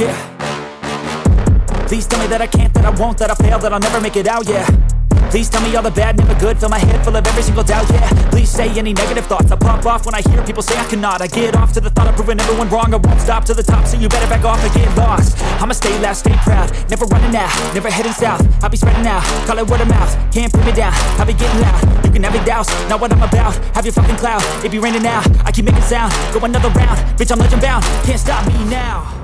Yeah. Please tell me that I can't, that I won't, that I fail, that I'll never make it out, yeah. Please tell me all the bad, never good, fill my head full of every single doubt, yeah. Please say any negative thoughts, I pop off when I hear people say I cannot. I get off to the thought of proving everyone wrong, I won't stop to the top, so you better back off and get lost. I'ma stay loud, stay proud, never running out, never heading south. I'll be spreading out, call it word of mouth, can't put me down, I'll be getting loud. You can have it douse, not what I'm about, have your fucking cloud, it be raining now, I keep making sound, go another round, bitch I'm legend bound, can't stop me now.